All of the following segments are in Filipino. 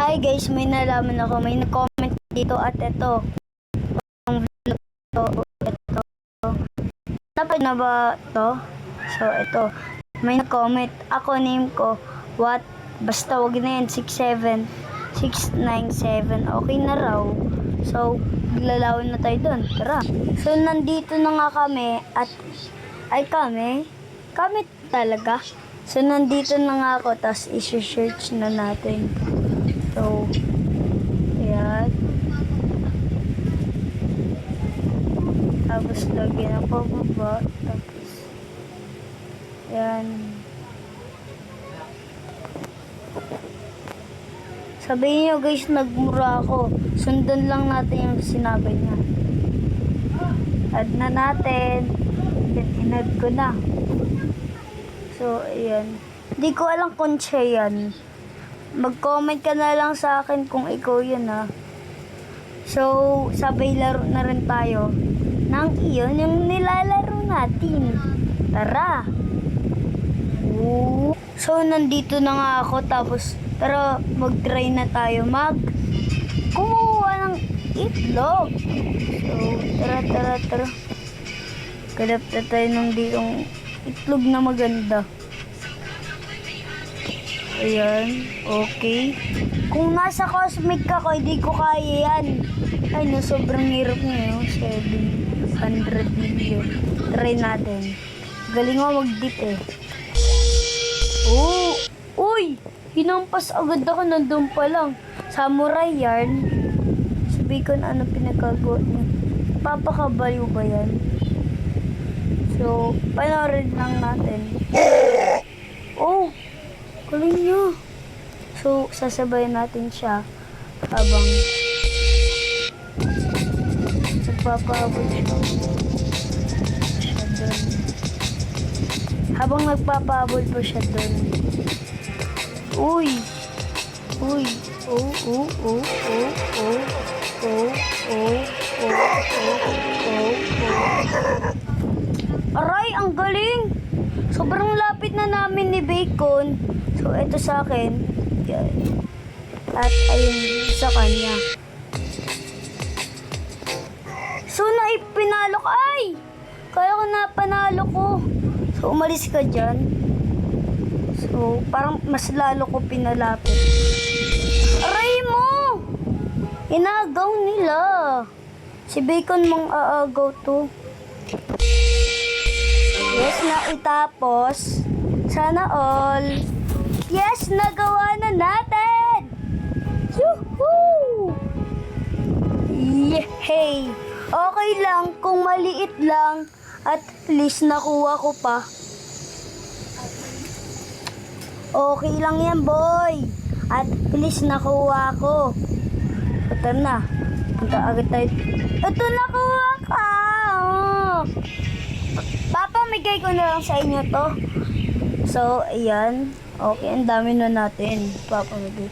Hi guys, may nalaman ako. May nag-comment dito at ito. Ang vlog to, ito. Napad na ba to? So, ito. May nag-comment. Ako, name ko, what? Basta wag na yan, 69697. Okay na raw. So, lalawin na tayo doon. Tara. So, nandito na nga kami at, kami talaga. So, nandito na nga ako, tapos isi-search na natin. So, ayan. Tapos, lagyan ako baba. Tapos, ayan. Sabihin nyo guys, nagmura ako. Sundan lang natin yung sinabi niya. Add na natin. Inad ko na. So, ayan. Hindi ko alam kung siya yan. Mag-comment ka na lang sa akin kung ikaw yun ha. So, sabay laro na rin tayo nang iyon yung nilalaro natin. Tara! Ooh. So, nandito na nga ako. Tapos, tara, mag-try na tayo kumuha ng itlog. So, tara. Kalap na tayo ng ditong itlog na maganda. Ayan, okay. Kung nasa cosmic ako, hindi ko kaya yan. Ay, no, sobrang hirap niya yung 700 million. Try natin. Galing mo mag-dip eh. Oh! Uy! Hinampas agad ako, nandun pa lang. Samurai yarn. Sabi ko na ano pinagagawa niya. Papakabaliw ba yan? So, panoorin lang natin. Oh! Galing nyo. So, sasabayan natin siya habang nagpapahabol siya doon. Habang nagpapahabol po siya doon. Uy! Aray, ang galing! Sobrang lapit na namin ni Bacon. So, ito sa akin. Yan. At ayun sa kanya. So, naipinalo ka. Ay! Kaya ko napanalo ko. So, umalis ka dyan. So, parang mas lalo ko pinalapit. Aray mo! Inagaw nila. Si Bacon mong aagaw to. Yes, naitapos. Sana all. Yes, nagawa na natin! Yuhuu! Yehey! Okay lang kung maliit lang at least nakuha ko pa. Okay lang yan, boy. At least nakuha ko. Ito na. Punta agad tayo. Ito, nakuha ka! Oh. Papamigay ko na lang sa inyo to. So, ayan. Okay, ang dami na natin. Papamigay.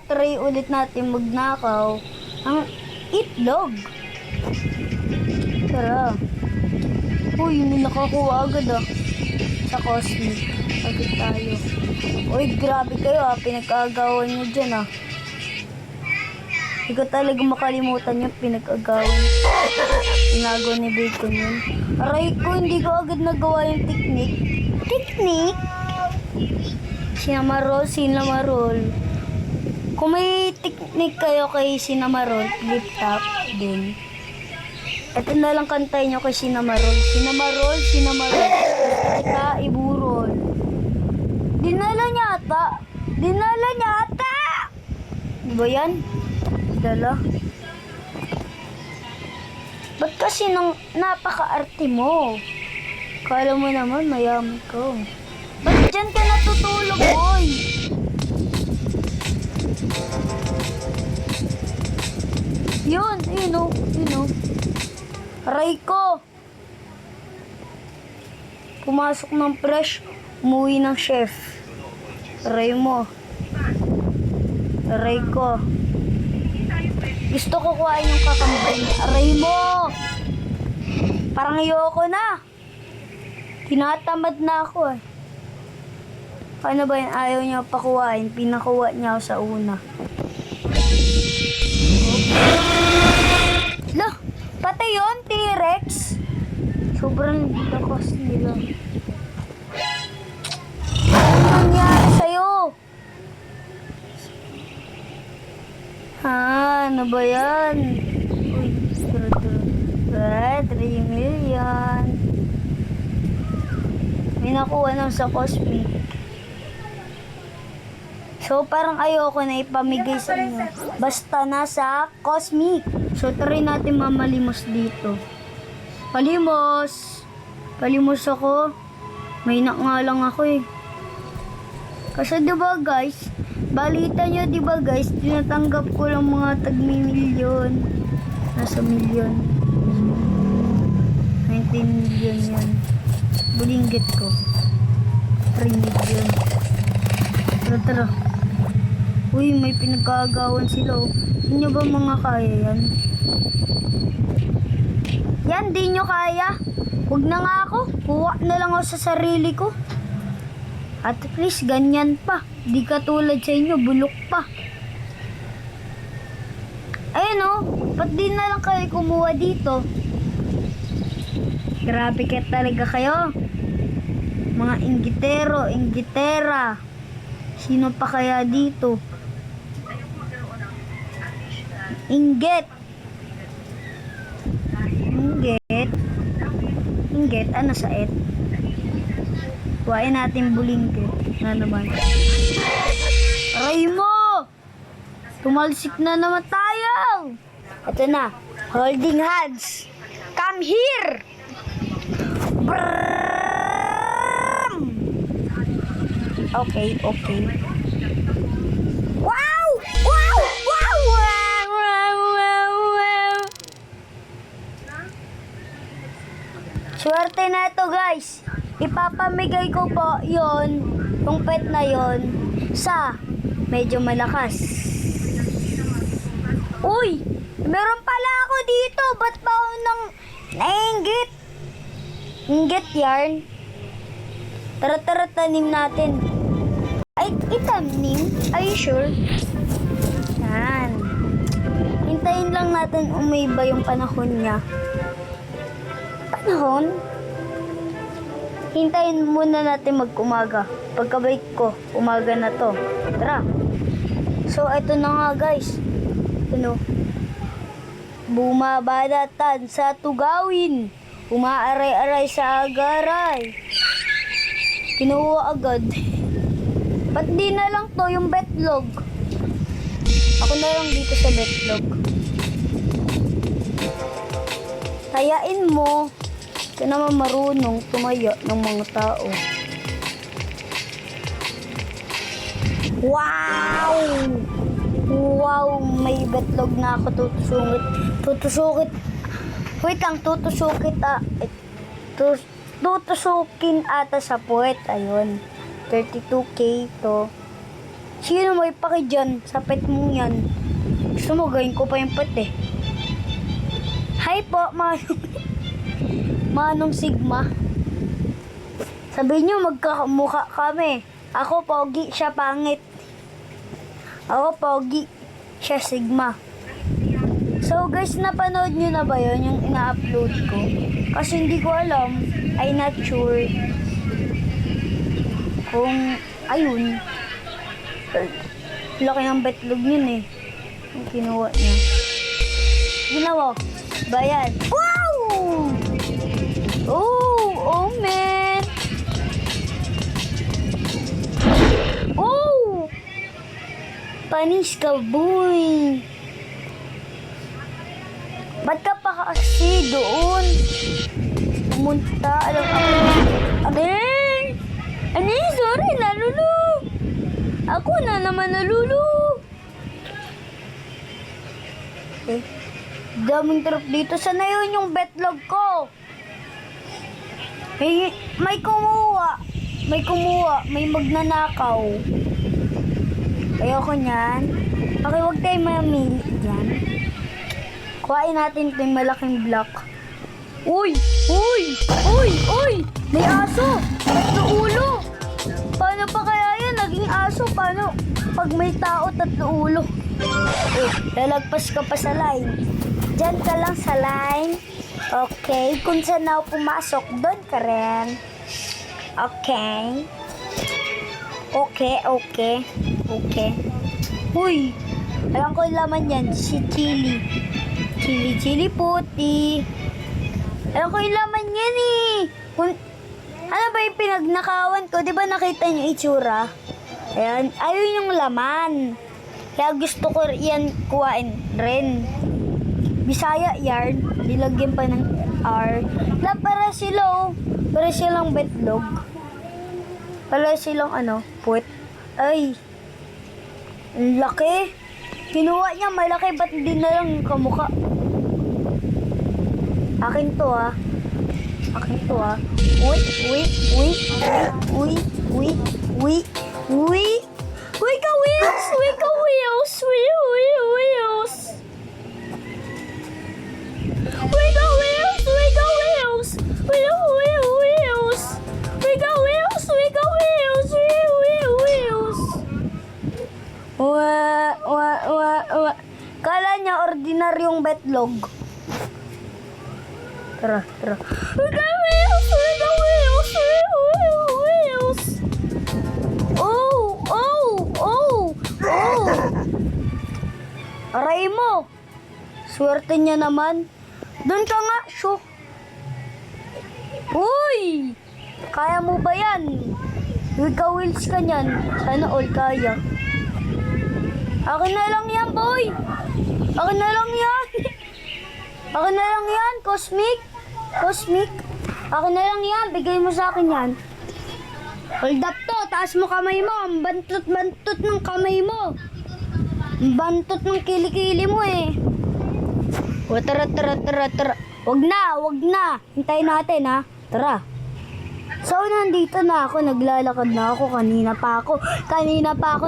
Try ulit natin magnakaw ang itlog. Tara. Uy, may nakakuha agad ah. Sa cosmic. Agad tayo. Uy, grabe kayo ah. Pinag-aagawan nyo dyan ah. Hindi ko talaga makalimutan yung pinag-agawan. Inagaw ni Bacon yun. Aray ko, hindi ko agad nagawa yung technique. Technique? Sinamarol. Kung may technique kayo kay Sinamarol, flip top din. Ito na lang kantayin nyo kay Sinamarol. Sinamarol. Kita iburol. Dinala nyata. Diba yan? Dala. Ba't kasi napaka-arte mo? Kala mo naman mayaman ko. Ba't dyan ka natutulog, boy? Yun, you know. Aray ko. Pumasok ng fresh, umuwi ng chef. Aray mo. Aray ko. Gusto ko kuhain yung kakambay. Aray mo. Parang ayoko na. Tinatamad na ako eh. Paano ba yun? Ayaw niya pakuhain. Pinakuha niya ako sa una. Lah, pati yun, T-Rex. Sobrang lakas nila. Ano nangyari sa'yo? Ano ba yan? Uy, 3 million. May nakuha nang sa Cosmic. So, parang ayoko na ipamigay sa inyo. Basta nasa Cosmic. So, try natin mamalimos dito. Palimos! Palimos ako. May nga lang ako eh. Kasi diba guys, balita nyo diba guys, tinatanggap ko lang mga tag-milyon. Nasa milyon. 19 million yan. Bulinggit ko. 3 million. Tara. Uy, may pinagkagawan sila. Hindi ba mga kaya yan? Yan, di nyo kaya. Huwag na nga ako. Kuha na lang ako sa sarili ko. At least ganyan pa. Di katulad sa inyo, bulok pa. Ayun o, ba't di na lang kayo kumuha dito? Grabe ka talaga kayo. Mga inggitero, inggitera. Sino pa kaya dito? Inggit. Inggit, ano sa et? Kuhain natin bulinggit na naman. Aray mo! Tumalsik na naman tayo! Ito na, holding hands. Come here! Brrrr! Okay. Wow! Swerte na ito guys. Ipapamigay ko po yon, yung pet na yon, sa medyo malakas. Uy! Meron pala ako dito. Ba't ba ako nang nainggit? Inggit yarn. Tara, tanim natin. Ay, itanim? Are you sure? Yan. Hintayin lang natin umiba yung panahon niya. Panahon? Hintayin muna natin mag-umaga. Pagka-break ko, umaga na to. Tara. So, ito na nga guys. Ano? Bumabadatan sa tugawin. Umaaray-aray sa agaray. Kinuha agad. Ba't di na lang to yung betlog? Ako na lang dito sa betlog. Hayain mo. Ito naman marunong tumaya ng mga tao. Wow! Wow! May betlog na ako tutusukit. Wait lang, tutusukin ata sa puwet. Ayun. 32K to. Sino may paki dyan sa pet mong yan? Gusto mo, gawin ko pa yung pet eh. Hi po, Manong Sigma. Sabihin nyo, magkamukha kami. Ako pogi, siya pangit. Ako pogi, siya Sigma. So guys, napanood nyo na ba yun, yung ina-upload ko? Kasi hindi ko alam, I'm not sure kung, ayun, laki ng betlog yun eh. Yung kinuha niya. Ginawa, bayan. Wow! Oh man! Oh! Panis ka, boy! Ba't ka pa kasi doon? Pumunta, alam ako. Sorry, nalulu. Ako na naman nalulu. Okay. Daming trap dito. Sana yun yung betlog ko? May kumuha. May magnanakaw. Ayoko niyan. Okay, huwag tayo mamili dyan. Kuhain natin ito yung malaking block. Uy! May aso! Tatlo ulo! Paano pa kaya yan? Naging aso? Paano? Pag may tao, tatlo ulo. Oh, lalagpas ka pa sa line. Diyan ka lang sa line. Okay, kung saan ako pumasok, doon ka rin. Okay. Okay. Uy, alam ko yung laman yan, si chili. Chili puti. Alam ko yung laman yan eh. Ano ba yung pinagnakawan ko? Di ba nakita niyo itsura? Ayan, ayun yung laman. Kaya gusto ko yan kuhain rin. Bisaya yarn, nilagyan pa ng R. Para silang betlog. Para silang puwet. Ay, ang laki. Kinuha niya, malaki, ba't hindi na lang yung kamukha? Akin to ah. Kala niya ordinaryong betlog. Tara. Oh. Aray mo. Swerte niya naman. Doon ka nga, shoo. Uy! Kaya mo ba yan? Wika-wheels ka niyan. Sana all kaya. Akin na lang yan, boy. Akin na lang yan, Cosmic. Akin na lang yan. Bigay mo sa akin yan. Hold up to. Taas mo kamay mo. Ang bantot ng kamay mo. Ang bantot ng kilikili mo eh. O, tara. Wag na. Hintayin natin ha. Tara. So, nandito na ako. Naglalakad na ako. Kanina pa ako.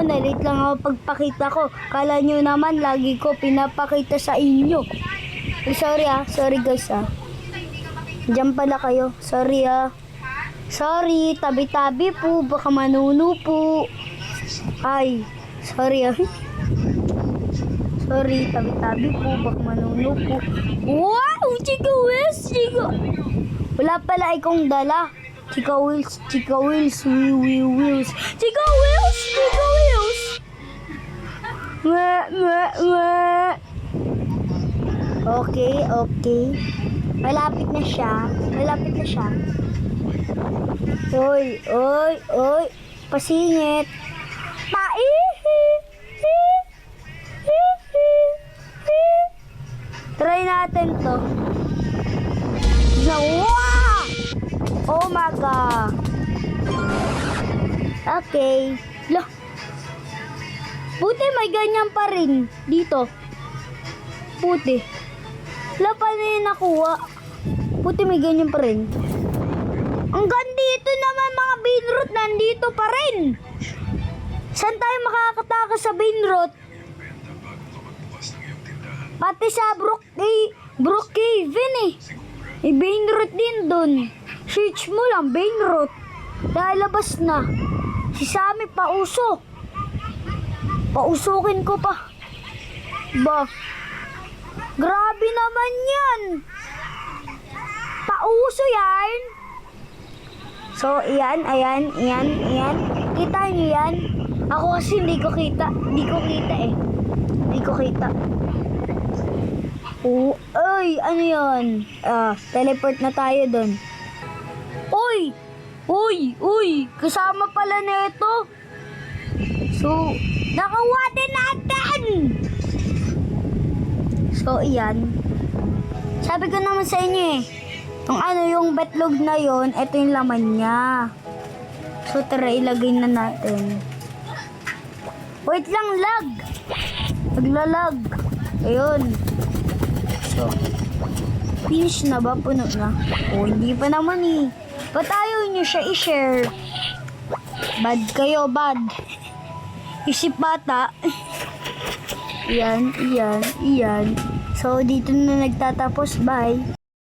Na-late lang ako pagpakita ko. Kala nyo naman, lagi ko pinapakita sa inyo. Sorry guys ah. Diyan pala kayo. Sorry. Tabi-tabi po. Baka manuno po. Ay, sorry. Sorry, tabi-tabi po. Baka manuno po. Wow! Chika Wheels! Wala pala ikong dala. Chika Wheels. Chika Wheels. Okay. Malapit na siya. Oy. Pasingit. Try natin to. Wow! Oh my God. Okay. Loh. Buti may ganyan pa rin dito. Buti. Wala pa na yung nakuha. Buti may ganyan pa rin. Hanggang dito naman mga Beanroot, nandito pa rin. Saan tayo makakatakas sa Beanroot? Pati sa Brookhaven eh. May Beanroot din dun. Search mo lang, Beanroot. Lalabas na. Si Sammy pauso. Pausukin ko pa. Ba? Grabe naman yan. Pauso yan. So, ayan. Kita niyo yan? Ako kasi hindi ko kita eh. Oh, ay, ano yun? Teleport na tayo dun. Uy, kasama pala nito. So, nakawa din natin. So, iyan. Sabi ko naman sa inyo eh, yung betlog na yon, ito yung laman niya. So, tara, ilagay na natin. Wait lang, lag. Naglalag. Ayun. So, finish na ba? Puno na? O, hindi pa naman eh. Ba't ayaw nyo siya i-share? Bad kayo, bad. Isip bata. Iyan. So, dito na nagtatapos. Bye.